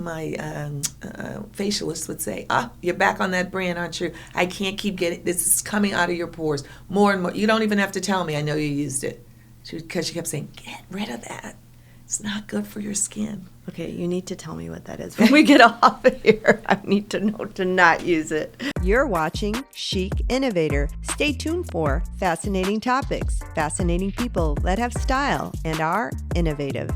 my facialist would say, you're back on that brand, aren't you? I can't keep getting, this is coming out of your pores more and more. You don't even have to tell me, I know you used it. Because she kept saying, get rid of that. It's not good for your skin. Okay, you need to tell me what that is. When we get off of here, I need to know to not use it. You're watching Chic Innovator. Stay tuned for fascinating topics, fascinating people that have style and are innovative.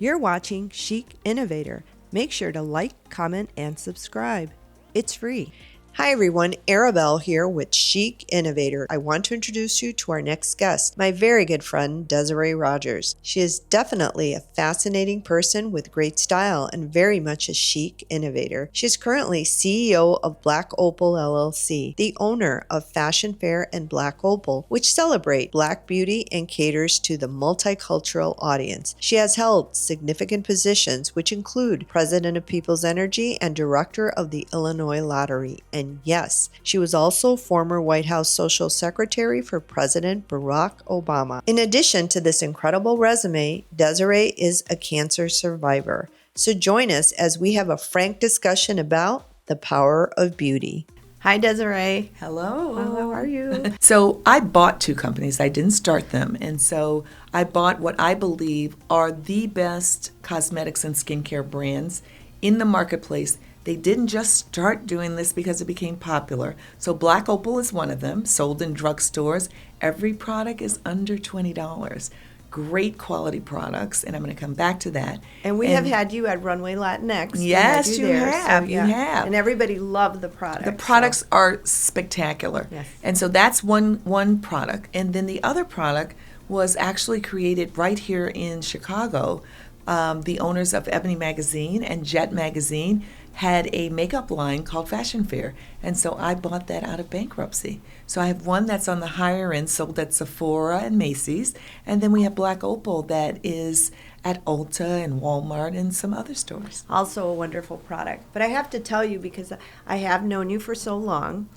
You're watching Chic Innovator. Make sure to like, comment, and subscribe. It's free. Hi everyone, Arabel here with Chic Innovator. I want to introduce you to our next guest, my very good friend, Desirée Rogers. She is definitely a fascinating person with great style and very much a chic innovator. She is currently CEO of Black Opal LLC, the owner of Fashion Fair and Black Opal, which celebrate Black beauty and caters to the multicultural audience. She has held significant positions, which include President of People's Energy and Director of the Illinois Lottery. And yes, she was also former White House Social Secretary for President Barack Obama. In addition to this incredible resume, Desirée is a cancer survivor. So join us as we have a frank discussion about the power of beauty. Hi, Desirée. Hello. How are you? So I bought two companies. I didn't start them. And so I bought what I believe are the best cosmetics and skincare brands in the marketplace. They didn't just start doing this because it became popular. So Black Opal is one of them, sold in drugstores. Every product is under $20. Great quality products, and I'm going to come back to that. And we have had you at Runway Latinx. Yes, you have. So, yeah. You have. And everybody loved the products. The products are spectacular. Yes. And so that's one product. And then the other product was actually created right here in Chicago. The owners of Ebony Magazine and Jet Magazine had a makeup line called Fashion Fair, and so I bought that out of bankruptcy. So I have one that's on the higher end, sold at Sephora and Macy's, and then we have Black Opal that is at Ulta and Walmart and some other stores. Also a wonderful product. But I have to tell you, because I have known you for so long,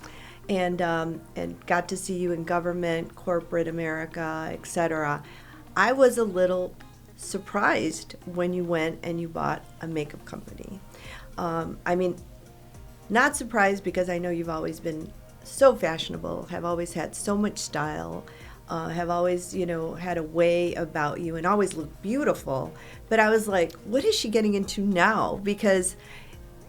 and got to see you in government, corporate America, etc., I was a little surprised when you went and you bought a makeup company. I mean, not surprised because I know you've always been so fashionable, have always had so much style, have always, had a way about you and always looked beautiful. But I was like, what is she getting into now? Because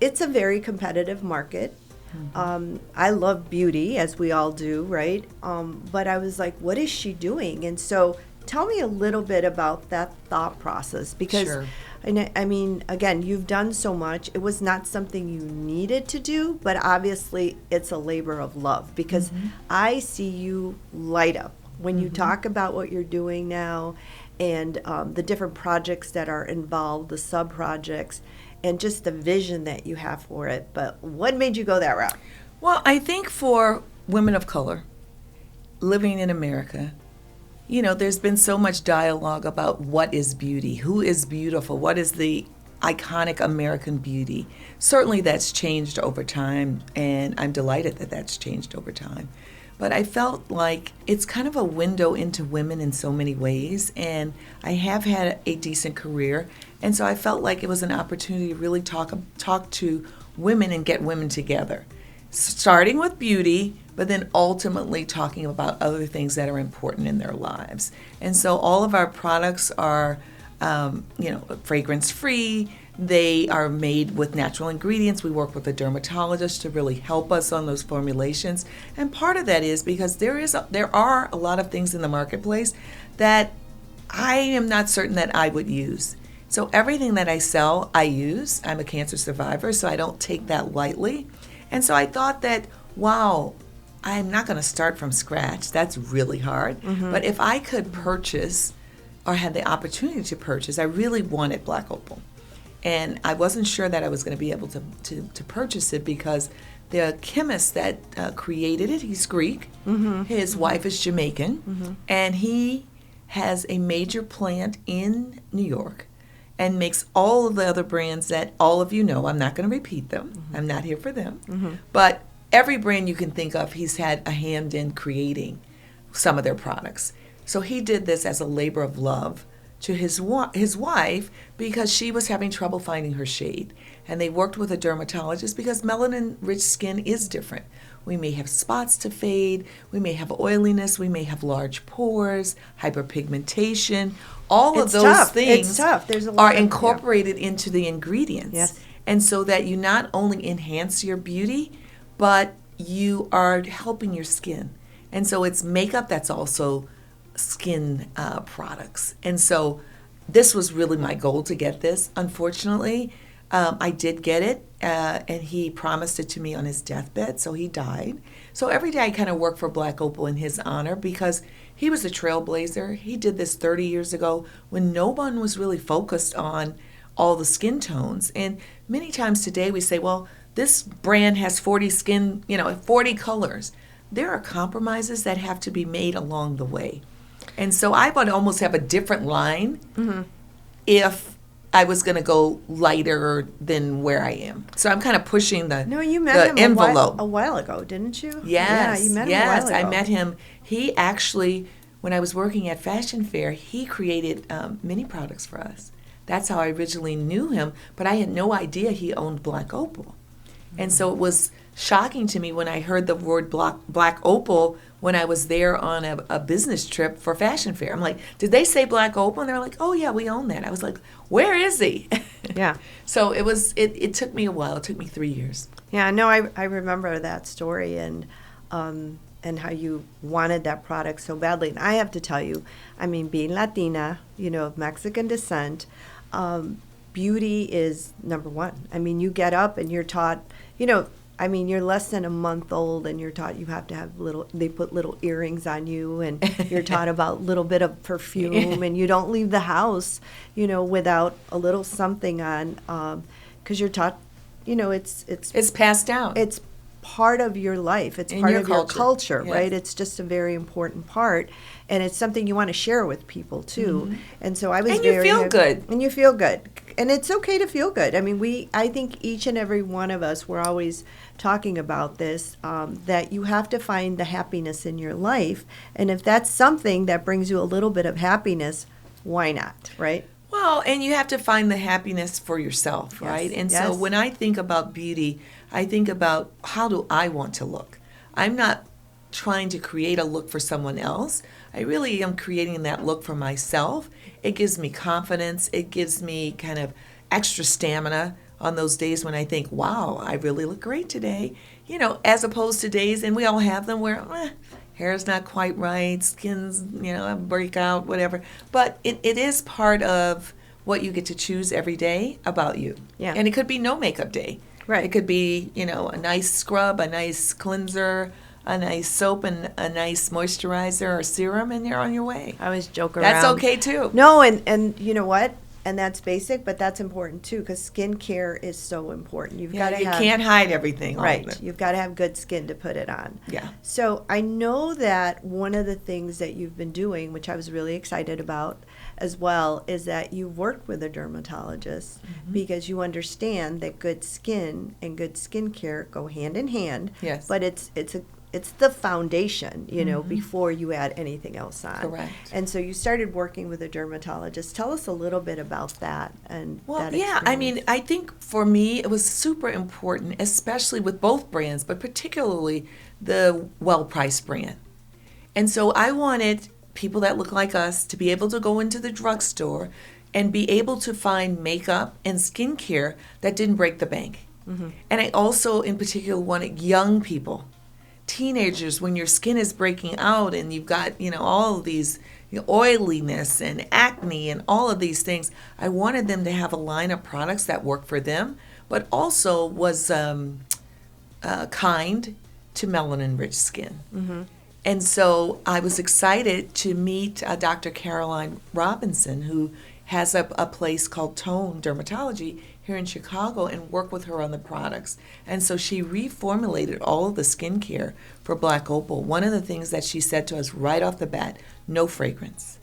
it's a very competitive market. Mm-hmm. I love beauty, as we all do, right? But I was like, what is she doing? And so tell me a little bit about that thought process, because Sure. I mean, again, you've done so much. It was not something you needed to do, but obviously it's a labor of love, because mm-hmm. I see you light up when you mm-hmm. talk about what you're doing now, and the different projects that are involved, the sub-projects, and just the vision that you have for it. But what made you go that route? Well, I think for women of color living in America, there's been so much dialogue about what is beauty, who is beautiful, what is the iconic American beauty. Certainly that's changed over time, and I'm delighted that that's changed over time. But I felt like it's kind of a window into women in so many ways, and I have had a decent career, and so I felt like it was an opportunity to really talk to women and get women together, starting with beauty, but then ultimately talking about other things that are important in their lives. And so all of our products are, fragrance-free. They are made with natural ingredients. We work with a dermatologist to really help us on those formulations. And part of that is because there are a lot of things in the marketplace that I am not certain that I would use. So everything that I sell, I use. I'm a cancer survivor, so I don't take that lightly. And so I thought that, wow, I'm not going to start from scratch. That's really hard. Mm-hmm. But if I could purchase or had the opportunity to purchase, I really wanted Black Opal. And I wasn't sure that I was going to be able to purchase it because the chemist that created it, he's Greek. His wife is Jamaican. And he has a major plant in New York and makes all of the other brands that all of you know. I'm not going to repeat them. I'm not here for them. But every brand you can think of, he's had a hand in creating some of their products. So he did this as a labor of love to his wife because she was having trouble finding her shade. And they worked with a dermatologist because melanin-rich skin is different. We may have spots to fade, we may have oiliness, we may have large pores, hyperpigmentation. All of those things are incorporated into the ingredients. Yes. And so that you not only enhance your beauty, but you are helping your skin. And so it's makeup that's also skin products. And so this was really my goal to get this. Unfortunately, I did get it, and he promised it to me on his deathbed, so he died. So every day I kind of work for Black Opal in his honor because he was a trailblazer. He did this 30 years ago when no one was really focused on all the skin tones. And many times today we say, well, this brand has 40 colors. There are compromises that have to be made along the way. And so I would almost have a different line if I was going to go lighter than where I am. So I'm kind of pushing the you met him envelope. a while ago, didn't you? Yes. Yeah, you met him a while ago. I met him. He actually, when I was working at Fashion Fair, he created mini products for us. That's how I originally knew him, but I had no idea he owned Black Opal. And so it was shocking to me when I heard the word Black Opal when I was there on a business trip for Fashion Fair. I'm like, did they say Black Opal? And they're like, oh yeah, we own that. I was like, where is he? Yeah. So it took me a while. It took me 3 years. Yeah, no, I remember that story and how you wanted that product so badly. And I have to tell you, I mean, being Latina, of Mexican descent, beauty is number one. I mean, you get up and you're taught, you're less than a month old and you're taught you have to have they put little earrings on you and you're taught about a little bit of perfume and you don't leave the house, without a little something on, because you're taught, it's passed down. It's part of your life. It's part of your culture, right? It's just a very important part, and it's something you want to share with people too. And so I was you feel good. And you feel good. And it's okay to feel good. I mean, I think each and every one of us, we're always talking about this, that you have to find the happiness in your life. And if that's something that brings you a little bit of happiness, why not, right? Well, and you have to find the happiness for yourself, right? And so when I think about beauty, I think about how do I want to look? I'm not trying to create a look for someone else. I really am creating that look for myself. It gives me confidence. It gives me kind of extra stamina on those days when I think, wow, I really look great today. As opposed to days, and we all have them where hair's not quite right, skin's, breakout, whatever. But it is part of what you get to choose every day about you. Yeah. And it could be no makeup day. Right. It could be, a nice scrub, a nice cleanser, a nice soap, and a nice moisturizer or serum, and you're on your way. I always joke around. That's okay, too. No, and you know what? And that's basic, but that's important, too, because skincare is so important. You can't hide everything. Right. You've got to have good skin to put it on. Yeah. So I know that one of the things that you've been doing, which I was really excited about as well, is that you've worked with a dermatologist because you understand that good skin and good skincare go hand in hand. Yes. But it's the foundation, before you add anything else on. Correct. And so you started working with a dermatologist. Tell us a little bit about that and that yeah, experience. I mean, I think for me it was super important, especially with both brands, but particularly the well-priced brand. And so I wanted people that look like us to be able to go into the drugstore and be able to find makeup and skincare that didn't break the bank. And I also, in particular, wanted young people, teenagers, when your skin is breaking out and you've got, all of these oiliness and acne and all of these things. I wanted them to have a line of products that worked for them, but also was kind to melanin-rich skin. And so I was excited to meet Dr. Caroline Robinson, who has a place called Tone Dermatology here in Chicago and work with her on the products. And so she reformulated all of the skincare for Black Opal. One of the things that she said to us right off the bat, no fragrance.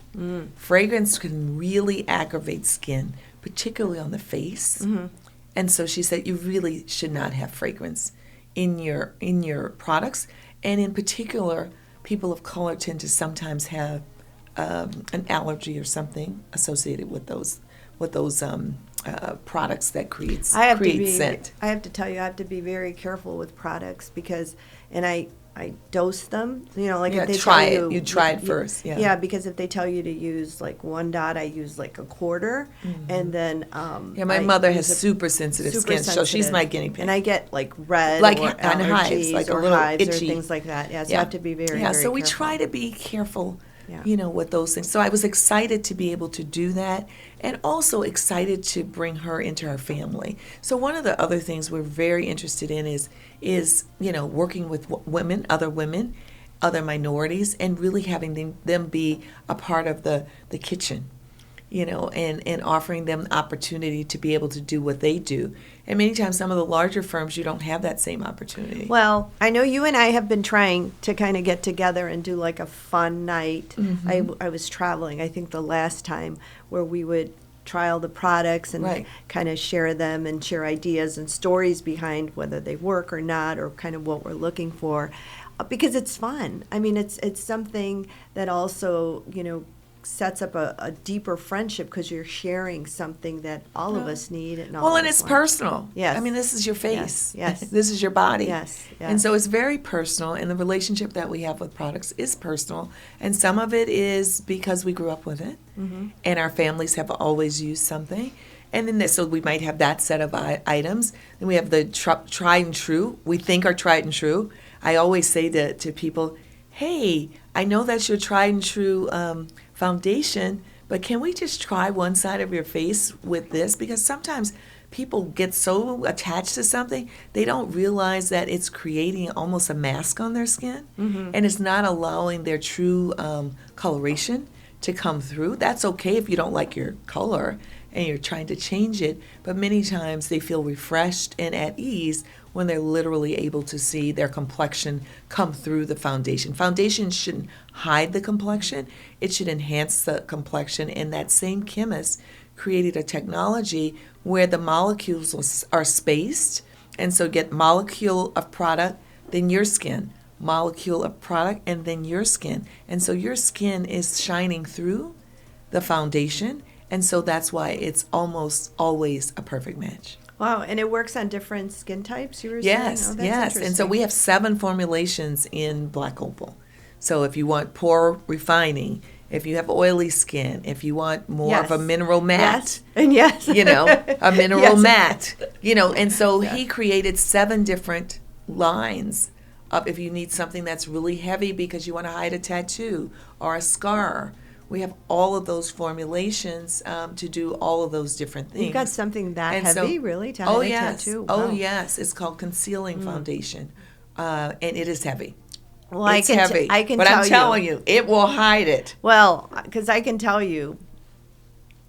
Fragrance can really aggravate skin, particularly on the face. And so she said you really should not have fragrance in your products. And in particular, people of color tend to sometimes have an allergy or something associated with those products that create scent. I have to tell you, I have to be very careful with products because, and I dose them. You know, like if they try tell it. You try it first. Yeah. Yeah, because if they tell you to use like 1 dot, I use like a quarter, and then my mother has super sensitive skin, so she's my guinea pig. And I get like red, like or on hives, like a little hives itchy, or things like that. Yeah, so I have to be very so we careful. try to be careful. Yeah. You know, with those things. So I was excited to be able to do that and also excited to bring her into our family. So one of the other things we're very interested in is you know, working with women, other minorities, and really having them be a part of the kitchen, you know, and offering them the opportunity to be able to do what they do. And many times some of the larger firms, you don't have that same opportunity. Well, I know you and I have been trying to kind of get together and do like a fun night. I was traveling, I think the last time, where we would trial the products and kind of share them and share ideas and stories behind whether they work or not, or kind of what we're looking for, because it's fun. I mean, it's something that also, you know, sets up a deeper friendship because you're sharing something that all of us need. And it's personal. Yes. I mean, this is your face. Yes. This is your body. Yes. And so it's very personal, and the relationship that we have with products is personal. And some of it is because we grew up with it, and our families have always used something. And then so we might have that set of items. Then we have the tried and true. We think are tried and true. I always say to people, hey, I know that's your tried and true foundation, but can we just try one side of your face with this? Because sometimes people get so attached to something, they don't realize that it's creating almost a mask on their skin, and it's not allowing their true coloration to come through. That's okay if you don't like your color and you're trying to change it, but many times they feel refreshed and at ease when they're literally able to see their complexion come through the foundation. Foundation shouldn't hide the complexion, it should enhance the complexion, and that same chemist created a technology where the molecules are spaced, and so get molecule of product, then your skin, molecule of product, and then your skin. And so your skin is shining through the foundation, and so that's why it's almost always a perfect match. Wow, and it works on different skin types, you were saying? Yes, yes. And so we have 7 formulations in Black Opal. So if you want pore refining, if you have oily skin, if you want more of a mineral matte, you know, a mineral matte, you know, and so he created 7 different lines of if you need something that's really heavy because you want to hide a tattoo or a scar. We have all of those formulations to do all of those different things. You've got something that and heavy, really, to hide a tattoo? Wow. Oh, yes. It's called concealing foundation, and it is heavy. Well, it's heavy, but I'm telling you, it will hide it. Well, because I can tell you,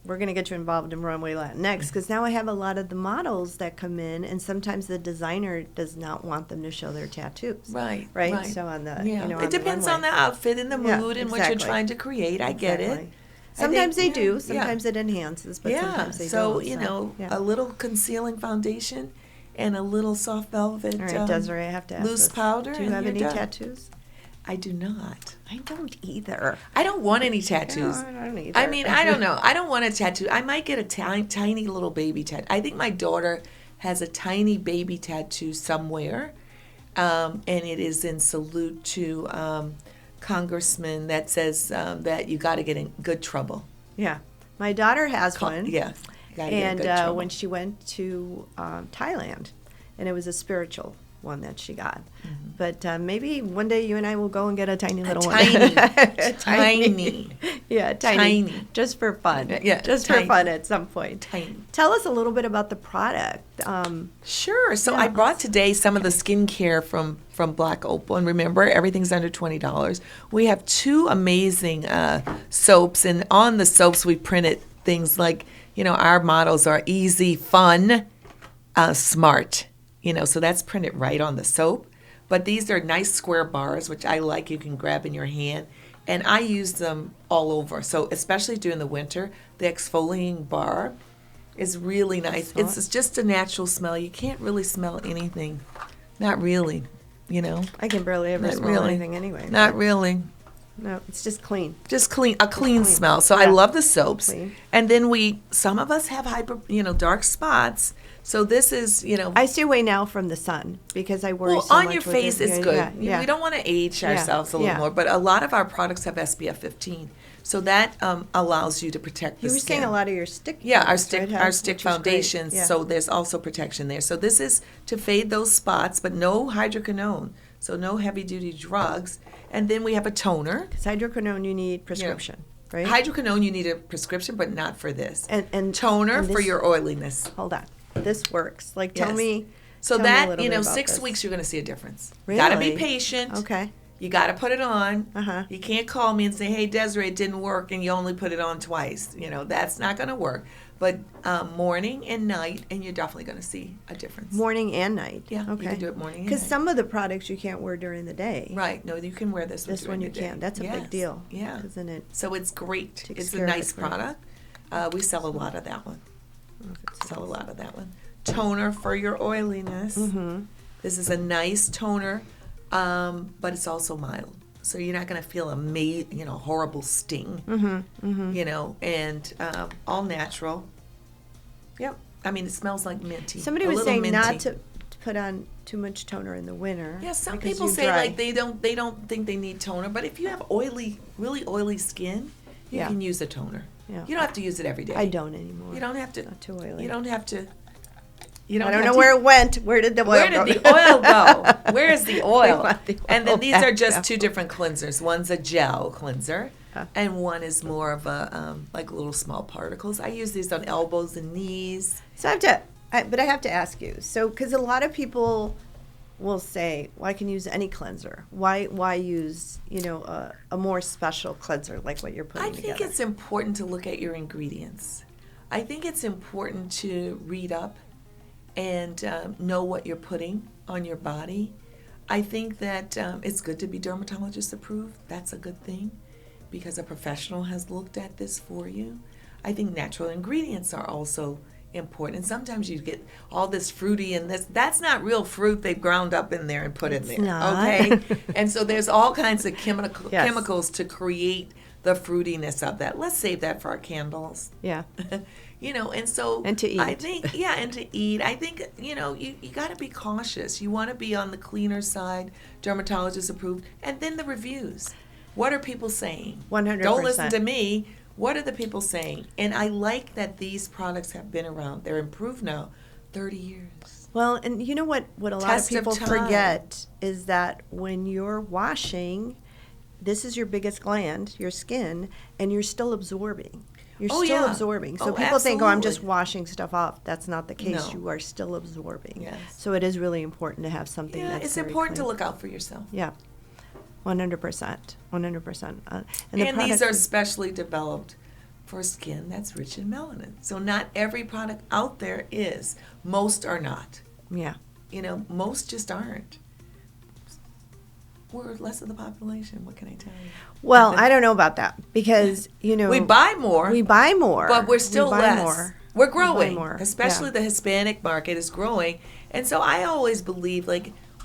we're going to get you involved in Runway Latinx, because now I have a lot of the models that come in, and sometimes the designer does not want them to show their tattoos. Right. So on the, it depends on the outfit and the mood and what you're trying to create. I get it. Sometimes they do. Sometimes it enhances, but sometimes they don't. So, you know, a little concealing foundation and a little soft velvet. All right, Desiree, I have to ask loose powder. Do you have any tattoos? I do not. I don't either. I don't want any tattoos. No, I don't either. I mean, I don't know. I don't want a tattoo. I might get a tiny little baby tattoo. I think my daughter has a tiny baby tattoo somewhere, and it is in salute to Congressman that says that you got to get in good trouble. Yeah. My daughter has one. Yeah. And when she went to Thailand, and it was a spiritual one that she got. But maybe one day you and I will go and get a tiny little one. Tiny. Yeah, tiny. Just for fun. Yeah, just for fun at some point. Tiny. Tell us a little bit about the product. Sure. So I brought today some of the skincare from Black Opal. And remember, everything's under $20. We have 2 amazing soaps. And on the soaps, we printed things like, our mottos are easy, fun, smart. So that's printed right on the soap. But these are nice square bars, which I like. You can grab in your hand. And I use them all over. So especially during the winter, the exfoliating bar is really nice. It's just a natural smell. You can't really smell anything. Not really, I can barely ever smell anything anyway. Not really. No, it's just clean. Just clean, a clean smell. So I love the soaps. Clean. And then some of us have dark spots. So this is, I stay away now from the sun because I worry so much. Well, on your face is good. Yeah. We don't want to age ourselves a little more, but a lot of our products have SPF 15. So that allows you to protect the skin. You were saying a lot of your stick. Yeah, our stick foundations. Yeah. So there's also protection there. So this is to fade those spots, but no hydroquinone. So no heavy-duty drugs. And then we have a toner. Because hydroquinone, you need prescription, right? Hydroquinone, you need a prescription, but not for this. And toner for your oiliness. Hold on. This works. Like, tell me. So tell that, me a little bit 6 about weeks, you're going to see a difference. Really? Got to be patient. Okay. You got to put it on. Uh-huh. You can't call me and say, hey, Desiree, it didn't work, and you only put it on twice. That's not going to work. But morning and night, and you're definitely going to see a difference. Morning and night. Yeah, okay. You can do it morning and night. Because some of the products you can't wear during the day. Right. No, you can wear this one. This one you can. That's a big deal. Yeah. Isn't it? So it's great. It's a nice product. We sell a lot of that one. Toner for your oiliness. Mm-hmm. This is a nice toner, but it's also mild. So you're not going to feel a horrible sting. Mm-hmm. Mm-hmm. And all natural. Yep. I mean, it smells like minty. Somebody was saying not to put on too much toner in the winter. Yeah, some people say like they don't think they need toner, but if you have really oily skin, you can use a toner. Yeah. You don't have to use it every day. I don't anymore. You don't have to. Not too oily. You don't have to. I don't know where it went. Where did the oil go? Where did the oil go? Where is the oil? The oil and then these are just two different cleansers. One's a gel cleanser, and one is more of a like little small particles. I use these on elbows and knees. So I have to ask you. So because a lot of people will say, well, I can use any cleanser. Why use a more special cleanser like what you're putting together? I think it's important to look at your ingredients. I think it's important to read up and know what you're putting on your body. I think that it's good to be dermatologist approved. That's a good thing because a professional has looked at this for you. I think natural ingredients are also important. And sometimes you get all this fruity and this. That's not real fruit they've ground up in there and put in there. Not. Okay? And so there's all kinds of chemicals to create the fruitiness of that. Let's save that for our candles. Yeah. And so and to eat. I think, and to eat. I think, you got to be cautious. You want to be on the cleaner side, dermatologist approved, and then the reviews. What are people saying? 100%. Don't listen to me. What are the people saying? And I like that these products have been around. They're improved now 30 years. Well, and you know what a lot of people forget is that when you're washing, this is your biggest gland, your skin, and you're still absorbing. You're still absorbing. So people think, I'm just washing stuff off. That's not the case. No. You are still absorbing. Yes. So it is really important to have something that's it's important to look out for yourself. Yeah. 100%. 100%. And these are specially developed for skin that's rich in melanin. So not every product out there is. Most are not. Yeah. Most just aren't. We're less of the population. What can I tell you? Well, I don't know about that because, we buy more. But we're still less. We're growing. Especially the Hispanic market is growing. And so I always believe,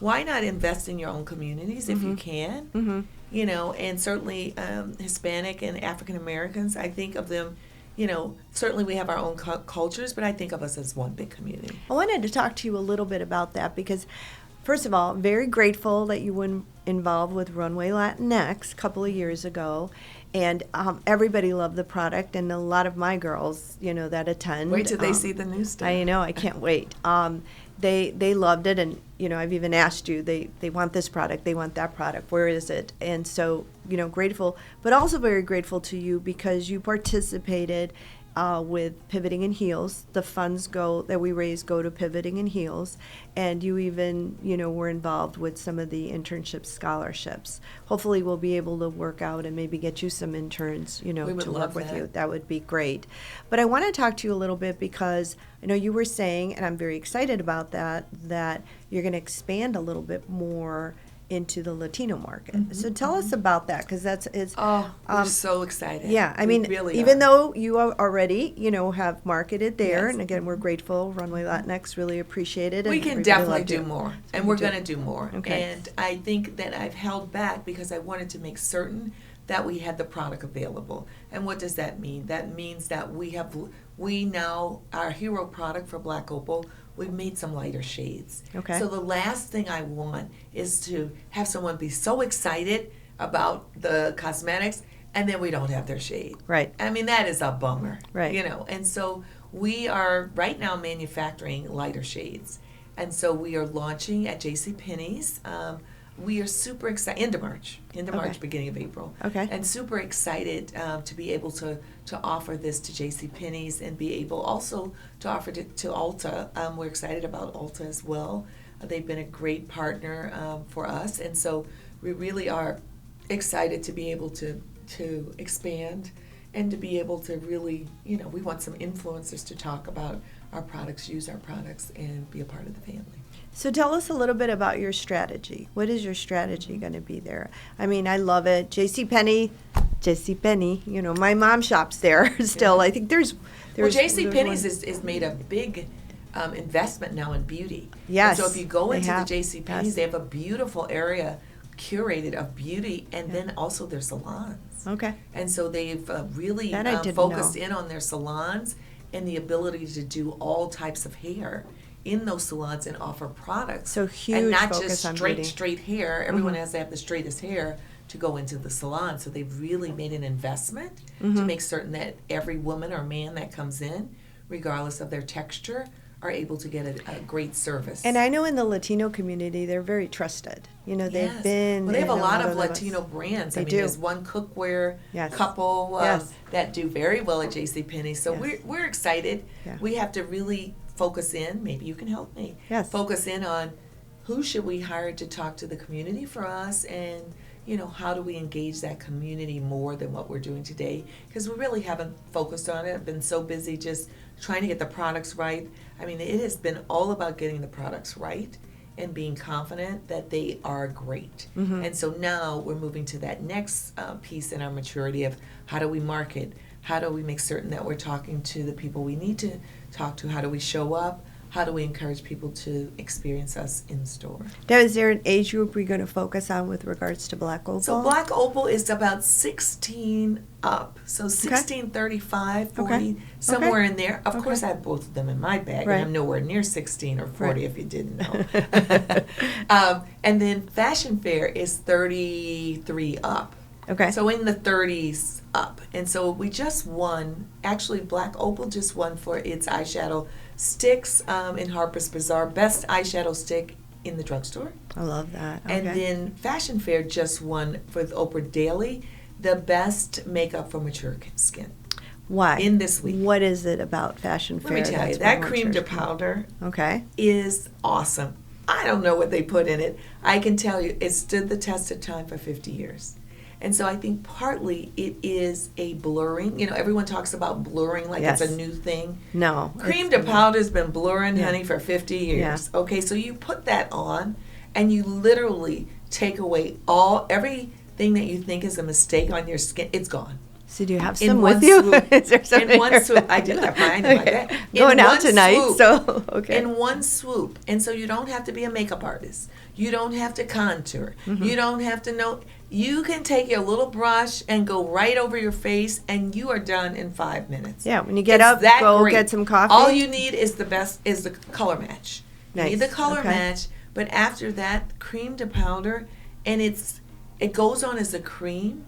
why not invest in your own communities if you can? Mm-hmm. And certainly Hispanic and African Americans, I think of them, certainly we have our own cultures, but I think of us as one big community. I wanted to talk to you a little bit about that because, first of all, very grateful that you were involved with Runway Latinx a couple of years ago. And everybody loved the product, and a lot of my girls, that attend. Wait till they see the new stuff. I know, I can't wait. They loved it, and I've even asked you. They want this product, they want that product. Where is it? And so grateful, but also very grateful to you because you participated with Pivoting in Heels. The funds that we raise go to Pivoting in Heels, and you even, were involved with some of the internship scholarships. Hopefully we'll be able to work out and maybe get you some interns, to work with you. That would be great. But I want to talk to you a little bit because I know you were saying, and I'm very excited about that you're going to expand a little bit more into the Latino market. So tell us about that, because we're so excited. Yeah, I mean, really even though you are already, have marketed there, yes. And again, we're grateful. Runway Latinx really appreciate it. We can definitely do more, and we're going to do more. Okay. And I think that I've held back because I wanted to make certain that we had the product available. And what does that mean? That means that we now, our hero product for Black Opal, we've made some lighter shades. Okay. So the last thing I want is to have someone be so excited about the cosmetics and then we don't have their shade. Right. I mean, that is a bummer. Right. And so we are right now manufacturing lighter shades. And so we are launching at JCPenney's. We are super excited, into March, beginning of April. Okay. And super excited to be able to offer this to JCPenney's and be able also to offer it to Ulta. We're excited about Ulta as well. They've been a great partner for us. And so we really are excited to be able to expand and to be able to really, we want some influencers to talk about our products, use our products, and be a part of the family. So tell us a little bit about your strategy. What is your strategy going to be there? I mean, I love it. JCPenney, my mom shops there still. Yeah. I think there's JCPenney's is made a big investment now in beauty. Yes. And so if you go into the JCPenney's, yes. They have a beautiful area curated of beauty, and then also their salons. Okay. And so they've really focused in on their salons and the ability to do all types of hair in those salons and offer products. So huge and not focus just on beauty. straight hair. Everyone has to have the straightest hair to go into the salon. So they've really made an investment to make certain that every woman or man that comes in, regardless of their texture, are able to get a great service. And I know in the Latino community, they're very trusted. They've yes. been... Well, they have a lot of Latino brands. They do. There's one cookware yes. couple yes. that do very well at JCPenney. So yes. we're excited. Yeah. We have to really focus in. Maybe you can help me. Yes. Focus in on who should we hire to talk to the community for us, and how do we engage that community more than what we're doing today? Because we really haven't focused on it. I've been so busy just trying to get the products right. I mean, it has been all about getting the products right and being confident that they are great. Mm-hmm. And so now we're moving to that next piece in our maturity of how do we market? How do we make certain that we're talking to the people we need to talk to? How do we show up? How do we encourage people to experience us in store? Now, is there an age group we're going to focus on with regards to Black Opal? So Black Opal is about 16 up. So 16, 35, 40, somewhere in there. Of course, I have both of them in my bag, right. and I'm nowhere near 16 or 40 if you didn't know. And then Fashion Fair is 33 up. Okay. So in the 30s up. And so we just won, actually Black Opal just won for its eyeshadow sticks in Harper's Bazaar, best eyeshadow stick in the drugstore. I love that. Okay. And then Fashion Fair just won for Oprah Daily the best makeup for mature skin. Why? In this week. What is it about Fashion Fair? Let me tell you, that cream de powder is awesome. I don't know what they put in it. I can tell you it stood the test of time for 50 years. And so I think partly it is a blurring. Everyone talks about blurring like yes. it's a new thing. No. Cream de powder's been blurring, honey, for 50 years. Yeah. Okay, so you put that on and you literally take away everything that you think is a mistake on your skin. It's gone. So do you have some with you? Is there some in one swoop. I do have mine in my bag. Going out tonight, so okay. In one swoop. And so you don't have to be a makeup artist. You don't have to contour. Mm-hmm. You don't have to know. You can take your little brush and go right over your face, and you are done in 5 minutes. Yeah, when you get up, go get some coffee. All you need is the color match. Nice. You need the color match, but after that, cream to powder, and it goes on as a cream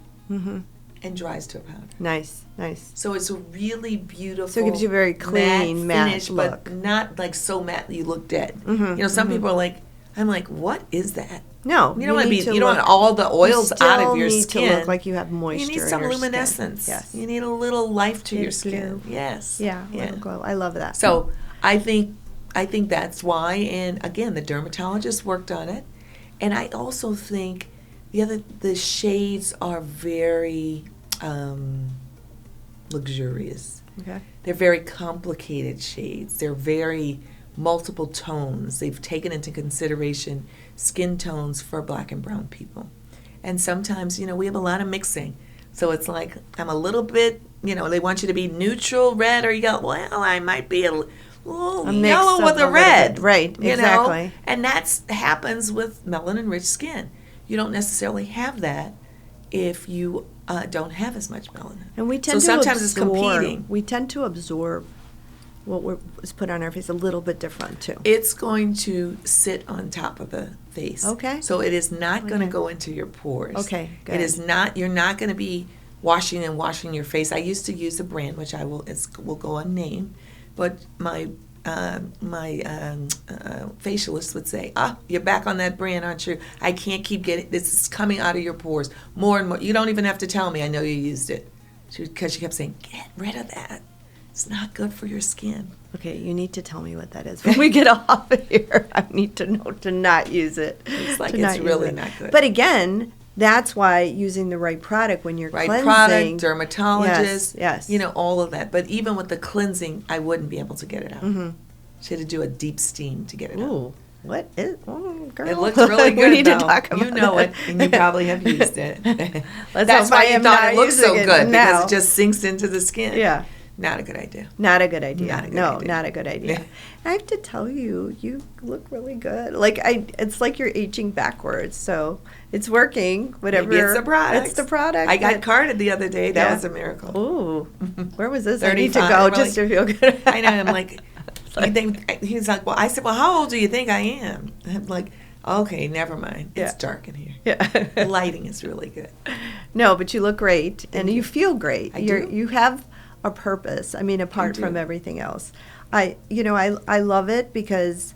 and dries to a powder. Nice. So it's a really beautiful. So it gives you a very clean, matte finish, look, but not like so matte that you look dead. Mm-hmm. Some people are like, I'm like, what is that? No, you don't want to be. You don't want all the oils out of your skin. skin. You need to look like you have moisture. You need in some your luminescence. Skin. Yes. You need a little life to Need your skin. glue. Yes. Yeah. A little glow. I love that. So I think that's why. And again, the dermatologist worked on it, and I also think the shades are very luxurious. Okay. They're very complicated shades. They're very multiple tones. They've taken into consideration skin tones for black and brown people. And sometimes, we have a lot of mixing. So it's like, I'm a little bit, they want you to be neutral red or yellow. Well, I might be a little yellow with a red. Right, exactly. And that happens with melanin-rich skin. You don't necessarily have that if you don't have as much melanin. And we tend sometimes it's competing. We tend to absorb what was put on our face a little bit different too. It's going to sit on top of the face. Okay. So it is not going to go into your pores. Okay, good. It is not. You're not going to be washing your face. I used to use a brand which will go unnamed, but my facialist would say, you're back on that brand, aren't you? I can't keep getting this. Is coming out of your pores more and more. You don't even have to tell me. I know you used it, because she kept saying, get rid of that. It's not good for your skin. Okay, you need to tell me what that is. When we get off of here, I need to know to not use it. It's like it's really not good. But again, that's why using the right product when you're cleansing. Right product, dermatologist, yes. All of that. But even with the cleansing, I wouldn't be able to get it out. Mm-hmm. She had to do a deep steam to get it out. What is? Oh, girl. It looks really good. We need to talk about it, and you probably have used it. That's why you thought it looked so good, now. because it just sinks into the skin. Yeah. Not a good idea. Not a good idea. Not a good idea. Yeah. I have to tell you, you look really good. It's like you're aging backwards. So it's working. Whatever. Maybe it's the product. It's the product. I got carded the other day. That was a miracle. Ooh. Where was this? 35. I need to go just to feel good. I know. I'm like, he's like, well, I said, well, how old do you think I am? I'm like, okay, never mind. It's dark in here. Yeah. The lighting is really good. No, but you look great, and you feel great. I do. You have a purpose. I mean, apart from everything else. I love it because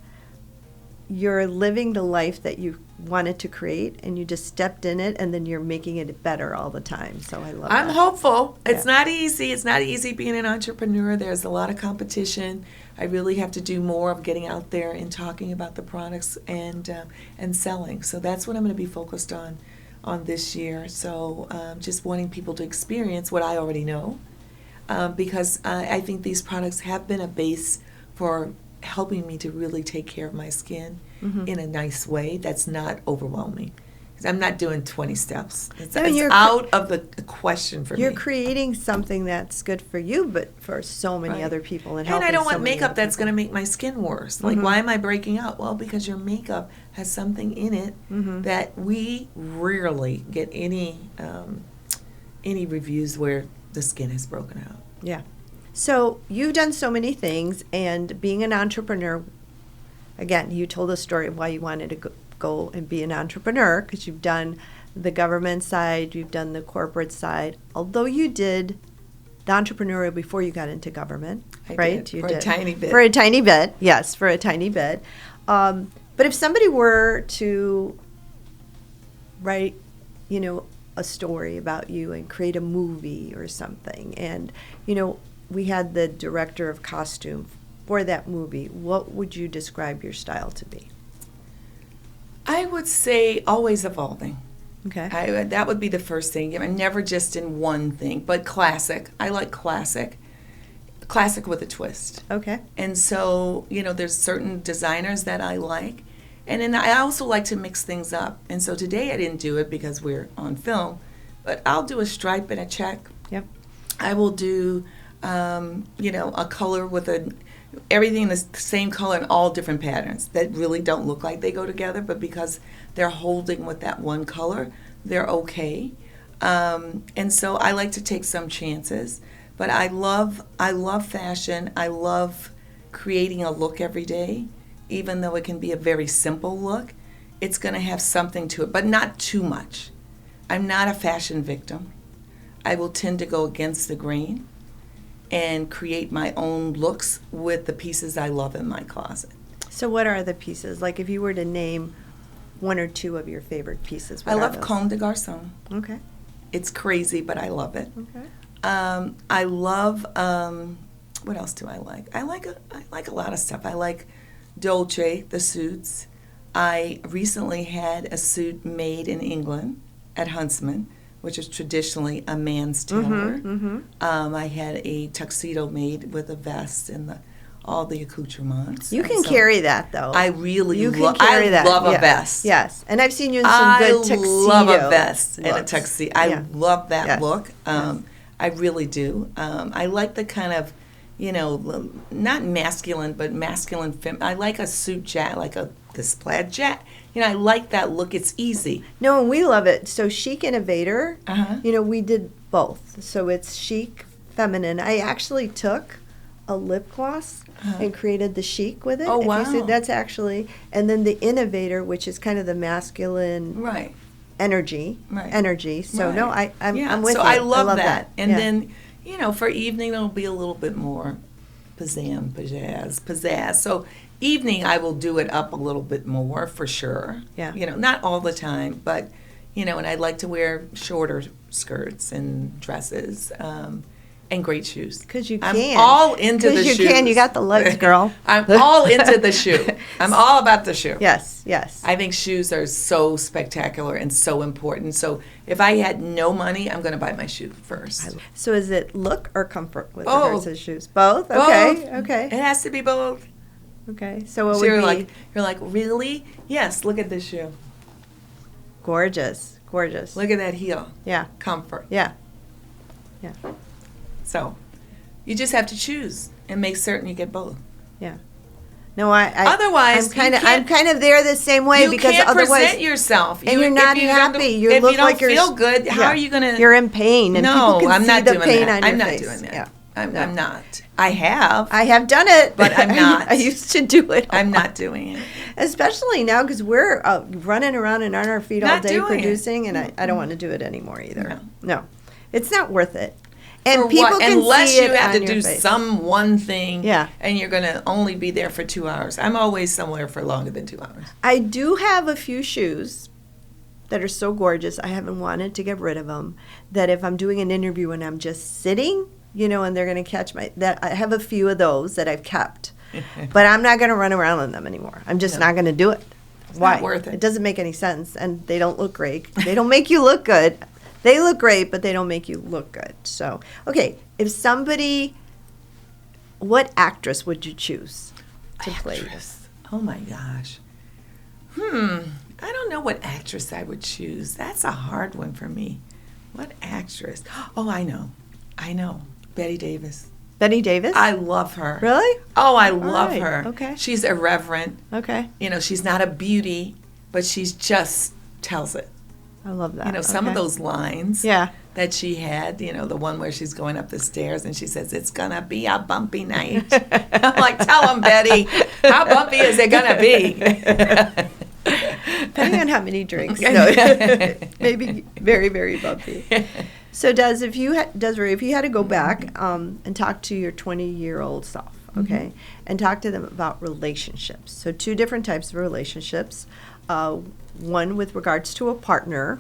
you're living the life that you wanted to create, and you just stepped in it, and then you're making it better all the time. So I love I'm that. hopeful. It's not easy. It's not easy being an entrepreneur. There's a lot of competition. I really have to do more of getting out there and talking about the products and selling. So that's what I'm going to be focused on this year. So just wanting people to experience what I already know. Because I think these products have been a base for helping me to really take care of my skin in a nice way that's not overwhelming. 'Cause I'm not doing 20 steps. It's out of the question for me. You're creating something that's good for you, but for so many other people. And I don't want makeup that's going to make my skin worse. Like, why am I breaking out? Well, because your makeup has something in it that we rarely get any reviews where the skin has broken out. Yeah. So you've done so many things, and being an entrepreneur, again, you told a story of why you wanted to go and be an entrepreneur, because you've done the government side, you've done the corporate side, although you did the entrepreneurial before you got into government, right? You did. A tiny bit. For a tiny bit, yes, for a tiny bit. But if somebody were to write, a story about you and create a movie or something, and we had the director of costume for that movie, what would you describe your style to be? I would say always evolving. Okay. That would be the first thing. I'm never just in one thing, but classic. I like classic with a twist. Okay. And so there's certain designers that I like. And then I also like to mix things up. And so today I didn't do it because we're on film, but I'll do a stripe and a check. Yep. I will do, a color with everything the same color in all different patterns that really don't look like they go together, but because they're holding with that one color, they're okay. And so I like to take some chances. But I love fashion. I love creating a look every day. Even though it can be a very simple look, it's going to have something to it, but not too much. I'm not a fashion victim. I will tend to go against the grain and create my own looks with the pieces I love in my closet. So what are the pieces? Like if you were to name one or two of your favorite pieces, what I are love those? Comme des Garçons. Okay. It's crazy, but I love it. Okay. I love, what else do I like? I like a lot of stuff. I like Dolce, the suits. I recently had a suit made in England at Huntsman, which is traditionally a man's tailor. I had a tuxedo made with a vest and all the accoutrements. You can So carry that though. I really you can carry that. love Yeah. a vest. Yes, and I've seen you in some good tuxedo. I love a vest and a looks. tuxedo. I love that Yes. look. Yes. I really do. I like the kind of, not masculine, but masculine. I like a suit jacket, like this plaid jacket. I like that look. It's easy. No, and we love it. So Chic Innovator, Uh-huh. we did both. So it's chic, feminine. I actually took a lip gloss and created the chic with it. Oh, If you see, wow. that's actually, and then the Innovator, which is kind of the masculine Right. energy. Right. Energy. So Right. no, I'm Yeah, with so you. I love that. And Yeah. then, for evening, it'll be a little bit more pizzazz. So evening, I will do it up a little bit more for sure. Yeah. Not all the time, but, and I like to wear shorter skirts and dresses and great shoes. Because you I'm can. all into the 'Cause shoes. you can. You got the legs, girl. I'm all into the shoe. I'm all about the shoe. Yes, yes. I think shoes are so spectacular and so important. So if I had no money, I'm going to buy my shoe first. So is it look or comfort with Both. regards to shoes? Both? Both. Okay, okay. It has to be both. Okay, so what So would you're be like, really? Yes, look at this shoe. gorgeous, gorgeous. Look at that heel. Yeah, Comfort. yeah. So you just have to choose and make certain you get both. No, I Otherwise, I'm kind of there the same way You because can't otherwise present yourself. and you're not happy. You if look you don't like you're feel good, how yeah. are you going to? You're in pain, and No, people can I'm see not the doing pain that. on your I'm not face. doing that. Yeah. I'm No. not. I have. I have done it. But I'm not. I used to do it. I'm not doing it. Especially now because we're running around and on our feet all Not day doing it. producing, and I don't want to do it anymore either. No. No, it's not worth it. And For people what? can Unless see you it have on to your do face. some one thing, Yeah. and you're going to only be there for 2 hours. I'm always somewhere for longer than 2 hours. I do have a few shoes that are so gorgeous. I haven't wanted to get rid of them. That if I'm doing an interview and I'm just sitting, and they're going to catch that I have a few of those that I've kept, but I'm not going to run around in them anymore. I'm just not going to do it. Why? not worth it. It doesn't make any sense, and they don't look great. They don't make you look good. They look great, but they don't make you look good. So, okay, what actress would you choose to play with? Actress. Oh my gosh. I don't know what actress I would choose. That's a hard one for me. What actress? Oh, I know. Betty Davis. Betty Davis? I love her. Really? Oh, I love right. her. Okay. She's irreverent. Okay. She's not a beauty, but she's just tells it. I love that. Some of Okay. those lines Yeah. that she had, the one where she's going up the stairs and she says, "It's gonna be a bumpy night." I'm like, tell him, Betty, how bumpy is it gonna be? Depending on how many drinks. No. Maybe very, very bumpy. So, Desiree, if you had to go back and talk to your 20-year-old self, okay, and talk to them about relationships. So, two different types of relationships. One with regards to a partner,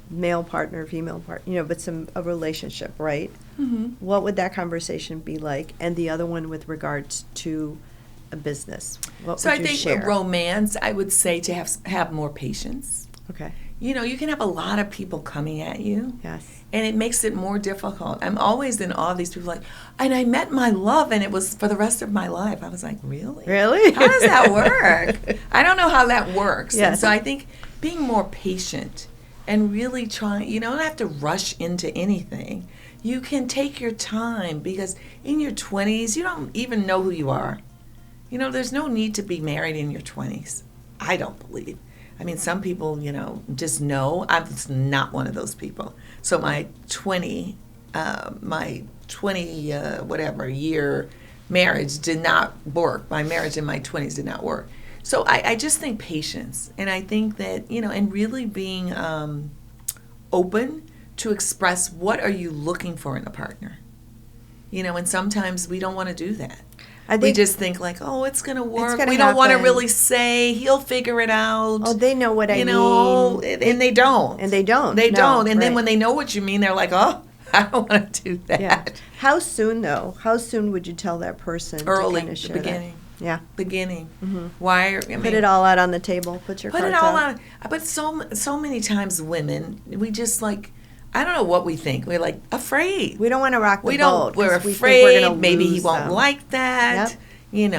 male partner, female partner, but a relationship, right? What would that conversation be like? And the other one with regards to a business. What So would I you think share? with romance, I would say to have more patience. Okay. You can have a lot of people coming at you. Yes. And it makes it more difficult. I'm always in awe of these people and I met my love and it was for the rest of my life. I was like, really? Really? How does that work? I don't know how that works. Yes. And so I think being more patient and really trying, you don't have to rush into anything. You can take your time because in your 20s, you don't even know who you are. There's no need to be married in your 20s. I don't believe. I mean, some people, just know. I was not one of those people. So my 20 whatever year marriage did not work. My marriage in my 20s did not work. So I just think patience. And I think that, and really being open to express what are you looking for in a partner. And sometimes we don't want to do that. We just think like, oh, it's going to work. gonna We don't want to happen. really say. He'll figure it out. Oh, they know what I mean. And they don't. And they don't. They No, don't. And then right. when they know what you mean, they're like, oh, I don't want to do that. Yeah. How soon, though? How soon would you tell that person Early, to kind of share beginning. that? Yeah. Beginning. Why? Put it all out on the table. Put your Put cards it all out. on. But so many times women, we just like, I don't know what we think. We're like afraid. We don't want to rock the We boat. don't. We're 'cause we think afraid. gonna Maybe he lose won't them. like that. Yep.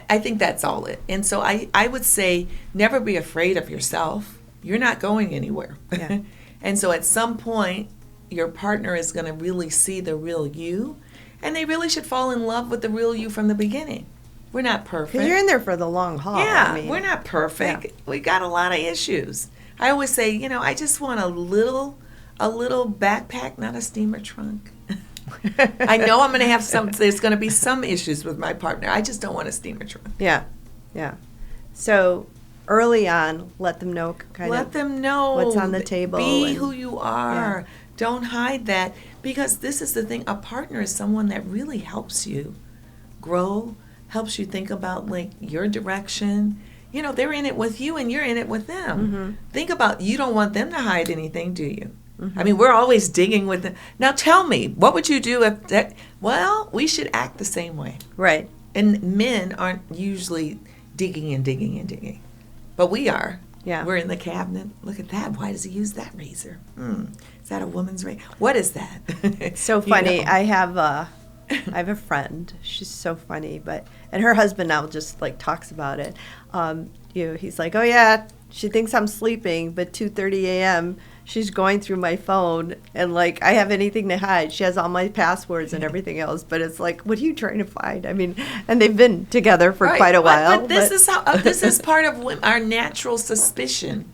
I think that's all it. And so I would say never be afraid of yourself. You're not going anywhere. Yeah. And so at some point, your partner is going to really see the real you, and they really should fall in love with the real you from the beginning. We're not perfect. Because you're in there for the long haul. Yeah, I mean, we're not perfect. Yeah. We got a lot of issues. I always say, I just want a little backpack, not a steamer trunk. I know I'm going to have there's going to be some issues with my partner. I just don't want a steamer trunk. Yeah. Yeah. So early on, let them know Let them know what's on the table. Be and- who you are. Yeah. Don't hide that, because this is the thing. A partner is someone that really helps you grow, helps you think about like your direction. They're in it with you and you're in it with them. Think about, you don't want them to hide anything, do you? I mean, we're always digging with them. Now tell me, what would you do if that? Well, we should act the same way. Right. And men aren't usually digging and digging and digging. But we are. Yeah. We're in the cabinet. Look at that. Why does he use that razor? Is that a woman's razor? What is that? It's so funny. You know. I have a friend. She's so funny, and her husband now just like talks about it. He's like, oh yeah, she thinks I'm sleeping, but 2:30 a.m. she's going through my phone, and like I have anything to hide. She has all my passwords and everything else, but it's like, what are you trying to find? I mean, and they've been together for Right. quite a while. But this is how this is part of our natural suspicion.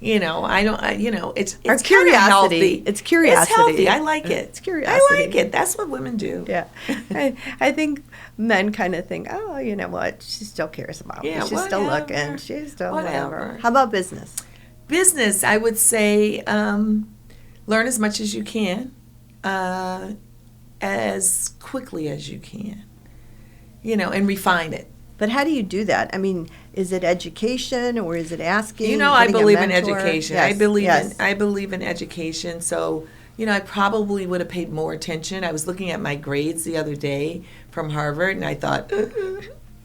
It's Our kinda curiosity. healthy. It's curiosity. It's healthy. I like it. It's curiosity. I like it. That's what women do. Yeah, I think men kind of think, oh, you know what? She still cares about me. Yeah, She's still whatever. looking. She's still whatever. Whatever. How about business? Business, I would say, learn as much as you can, as quickly as you can, and refine it. But how do you do that? I mean, is it education or is it asking? I getting a believe in mentor? education. Yes, I believe in education. So, I probably would have paid more attention. I was looking at my grades the other day from Harvard, and I thought,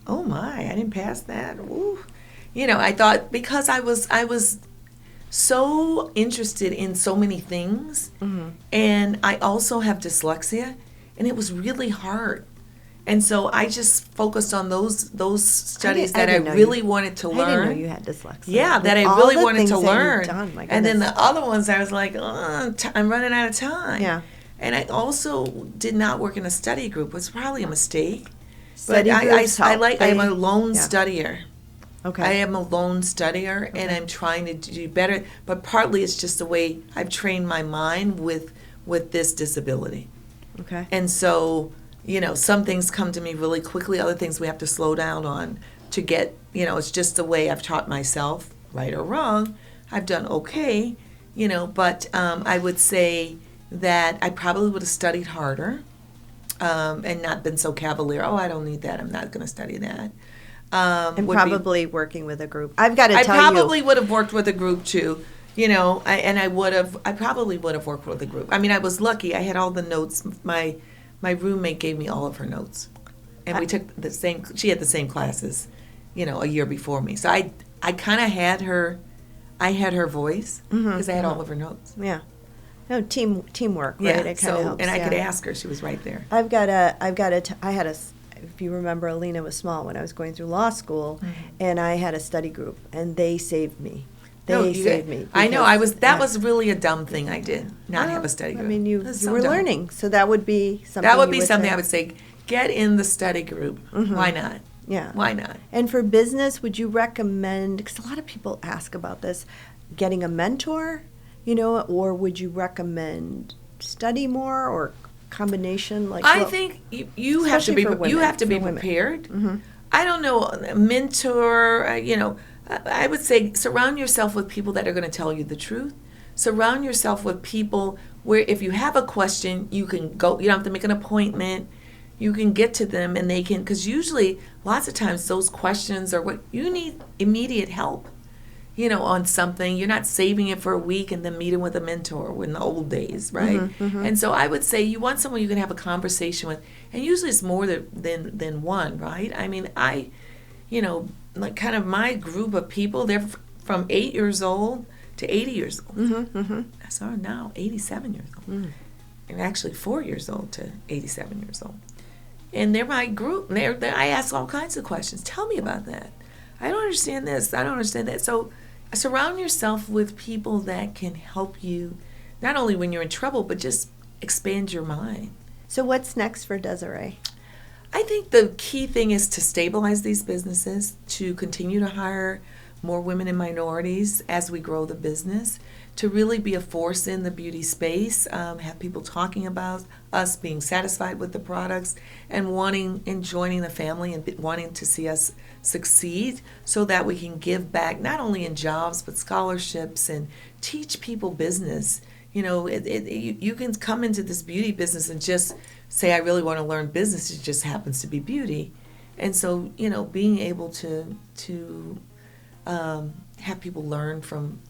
oh my, I didn't pass that. Ooh. I thought, because I was so interested in so many things, and I also have dyslexia, and it was really hard. And so I just focused on those studies that I really wanted to learn. I didn't know you had dyslexia. Yeah, that I All really the wanted things to that you've learn. done, my And then goodness. the other ones, I was like, I'm running out of time. Yeah. And I also did not work in a study group. It was probably a mistake. Study but groups help. I'm a lone Yeah. studier. Okay. I am a lone studier, and I'm trying to do better. But partly it's just the way I've trained my mind with this disability. Okay. And so, some things come to me really quickly. Other things we have to slow down on to get, it's just the way I've taught myself, right or wrong. I've done okay, but I would say that I probably would have studied harder and not been so cavalier. Oh, I don't need that. I'm not going to study that. And probably working with a group. I've got to I tell you. probably would have worked with a group too. I probably would have worked with a group. I mean, I was lucky. I had all the notes. My roommate gave me all of her notes, and we took the same. She had the same classes, a year before me. So I kind of had her. I had her voice because I had all of her notes. Yeah. No, teamwork, right? Yeah. It kind of helps. And I could yeah. ask her. She was right there. I had a, if you remember, Alina was small when I was going through law school, and I had a study group, and they saved me. They saved me. I know. because- That was really a dumb thing I did. Not have a study group. I mean, you It was were so dumb. learning, so that would be something. That would you be something say. I would say. Get in the study group. Why not? Yeah. Why not? And for business, would you recommend? Because a lot of people ask about this, getting a mentor, or would you recommend study more or combination? Like I think you have to especially be for women, you have to be for women. prepared. I don't know, a mentor. I would say surround yourself with people that are going to tell you the truth. Surround yourself with people where if you have a question, you can go. You don't have to make an appointment. you can get to them and they can, because usually lots of times those questions are what you need immediate help, on something. You're not saving it for a week and then meeting with a mentor in the old days, right? And so I would say you want someone you can have a conversation with, and usually it's more than one, right? I mean, like kind of my group of people, they're from 8 years old to 80 years old. Sorry, now 87 years old. And actually 4 years old to 87 years old. And they're my group. I ask all kinds of questions. Tell me about that. I don't understand this. I don't understand that. So surround yourself with people that can help you, not only when you're in trouble, but just expand your mind. So what's next for Desirée? I think the key thing is to stabilize these businesses, to continue to hire more women and minorities as we grow the business, to really be a force in the beauty space, have people talking about us, being satisfied with the products, and joining the family and wanting to see us succeed so that we can give back not only in jobs but scholarships and teach people business. You can come into this beauty business and just say, I really want to learn business. It just happens to be beauty. And so, being able to have people learn from,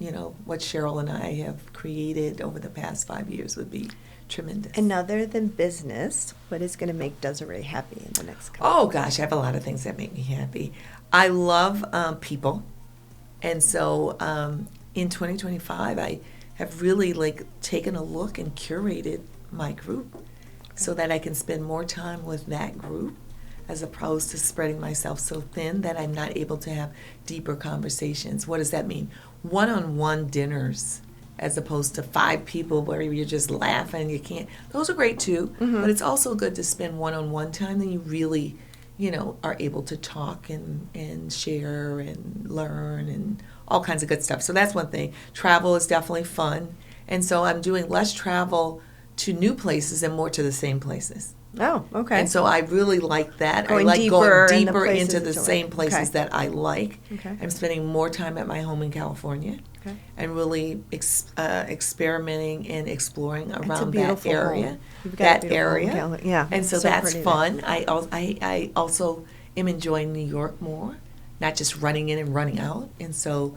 what Cheryl and I have created over the past 5 years would be tremendous. And other than business, what is going to make Desirée happy in the next couple? Oh, gosh, I have a lot of things that make me happy. I love people. And so in 2025, I have really taken a look and curated my group so that I can spend more time with that group, as opposed to spreading myself so thin that I'm not able to have deeper conversations. What does that mean? One-on-one dinners as opposed to 5 people where you're just laughing. You can't. Those are great too, but it's also good to spend one-on-one time. Then you really, are able to talk and share and learn and all kinds of good stuff. So that's one thing. Travel is definitely fun. And so I'm doing less travel to new places and more to the same places. Oh, okay. And so I really like that. Going I like deeper going in the deeper places into the that you same like. places Okay. that I like. Okay. I'm spending more time at my home in California and really experimenting and exploring around that area. Home. You've got that a beautiful area. home, yeah. And so So that's pretty fun. I also am enjoying New York more, not just running in and running out. And so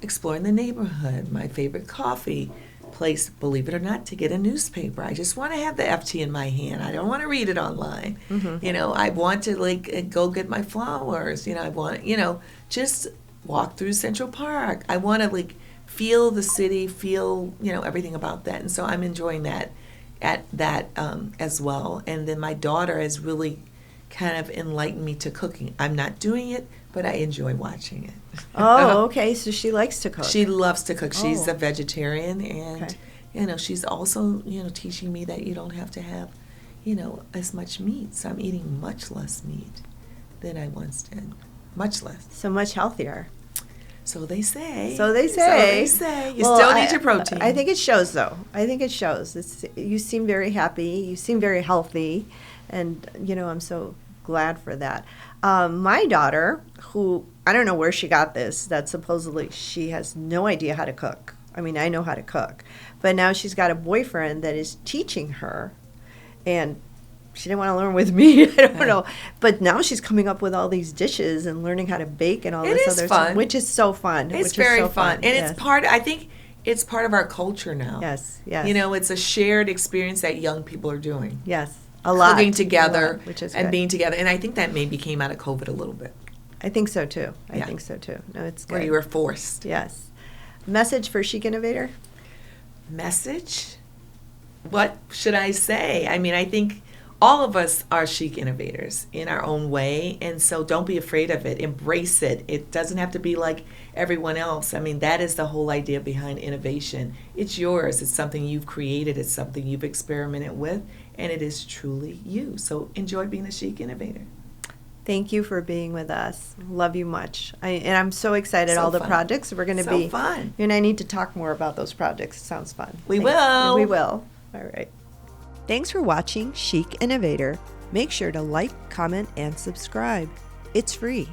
exploring the neighborhood, my favorite coffee place, believe it or not, to get a newspaper. I just want to have the FT in my hand. I don't want to read it online. I want to go get my flowers. I want, just walk through Central Park. I want to feel the city, feel, everything about that. And so I'm enjoying that as well. And then my daughter has really kind of enlightened me to cooking. I'm not doing it, but I enjoy watching it. Oh, okay. So she likes to cook. She loves to cook. She's Oh. a vegetarian, and Okay. she's also teaching me that you don't have to have as much meat. So I'm eating much less meat than I once did. Much less. So much healthier. So they say. So they say. You Well, still need your protein. I think it shows, though. I think it shows. You seem very happy. You seem very healthy. And, I'm so glad for that. My daughter, who, I don't know where she got this, that supposedly she has no idea how to cook. I mean, I know how to cook. But now she's got a boyfriend that is teaching her. And she didn't want to learn with me. I don't know. But now she's coming up with all these dishes and learning how to bake and all this other stuff, which is so fun. It's very fun. And it's I think it's part of our culture now. Yes, yes. It's a shared experience that young people are doing. Yes, a lot. Cooking together which is and good. being together. And I think that maybe came out of COVID a little bit. I think so, too. I Yeah. think so, too. No, it's good. Where you were forced. Yes. Message for Chic Innovator? Message? What should I say? I mean, I think all of us are chic innovators in our own way, and so don't be afraid of it. Embrace it. It doesn't have to be like everyone else. I mean, that is the whole idea behind innovation. It's yours. It's something you've created. It's something you've experimented with, and it is truly you. So enjoy being a chic innovator. Thank you for being with us. Love you much. And I'm so excited, So all the fun. projects we're going to So be. fun. And I need to talk more about those projects. It sounds fun. We will. We will. All right. Thanks for watching Chic Innovator. Make sure to like, comment, and subscribe. It's free.